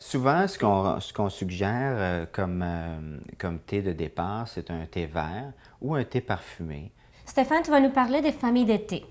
Souvent, ce qu'on suggère comme thé de départ, c'est un thé vert ou un thé parfumé. Stéphane, tu vas nous parler des familles de thé.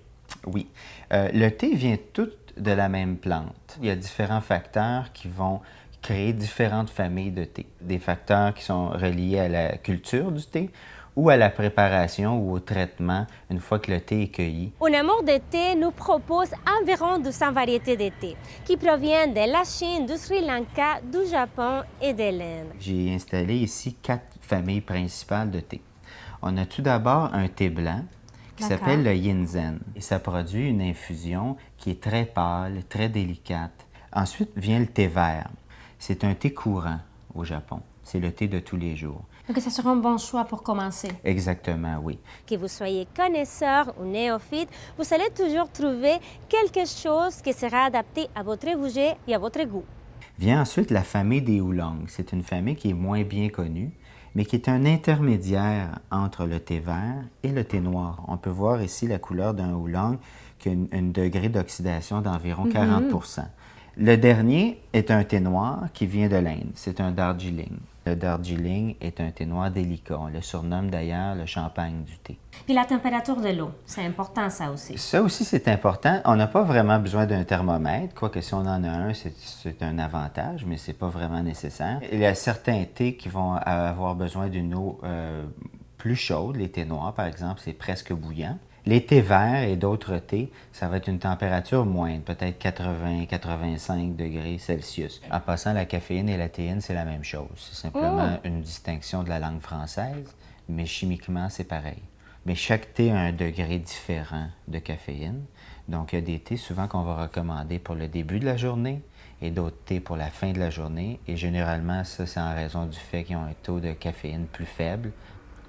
Oui, le thé vient tout de la même plante. Il y a différents facteurs qui vont créer différentes familles de thé. Des facteurs qui sont reliés à la culture du thé ou à la préparation ou au traitement une fois que le thé est cueilli. Un amour de thé nous propose environ 200 variétés de thé qui proviennent de la Chine, du Sri Lanka, du Japon et de l'Inde. J'ai installé ici 4 familles principales de thé. On a tout d'abord un thé blanc qui D'accord. s'appelle le Yinzen. Et ça produit une infusion qui est très pâle, très délicate. Ensuite vient le thé vert. C'est un thé courant au Japon. C'est le thé de tous les jours. Donc, ça sera un bon choix pour commencer. Exactement, oui. Que vous soyez connaisseur ou néophyte, vous allez toujours trouver quelque chose qui sera adapté à votre budget et à votre goût. Vient ensuite la famille des oolongs. C'est une famille qui est moins bien connue, mais qui est un intermédiaire entre le thé vert et le thé noir. On peut voir ici la couleur d'un oolong qui a un degré d'oxydation d'environ 40 Le dernier est un thé noir qui vient de l'Inde. C'est un Darjeeling. Le Darjeeling est un thé noir délicat. On le surnomme d'ailleurs le champagne du thé. Puis la température de l'eau, c'est important ça aussi. Ça aussi, c'est important. On n'a pas vraiment besoin d'un thermomètre, quoique si on en a un, c'est un avantage, mais ce n'est pas vraiment nécessaire. Il y a certains thés qui vont avoir besoin d'une eau plus chaude. Les thés noirs, par exemple, c'est presque bouillant. Les thés verts et d'autres thés, ça va être une température moindre, peut-être 80-85 degrés Celsius. En passant, la caféine et la théine, c'est la même chose. C'est simplement une distinction de la langue française, mais chimiquement, c'est pareil. Mais chaque thé a un degré différent de caféine. Donc, il y a des thés souvent qu'on va recommander pour le début de la journée et d'autres thés pour la fin de la journée. Et généralement, ça, c'est en raison du fait qu'ils ont un taux de caféine plus faible.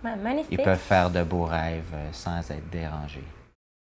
Magnifique. Ils peuvent faire de beaux rêves sans être dérangés.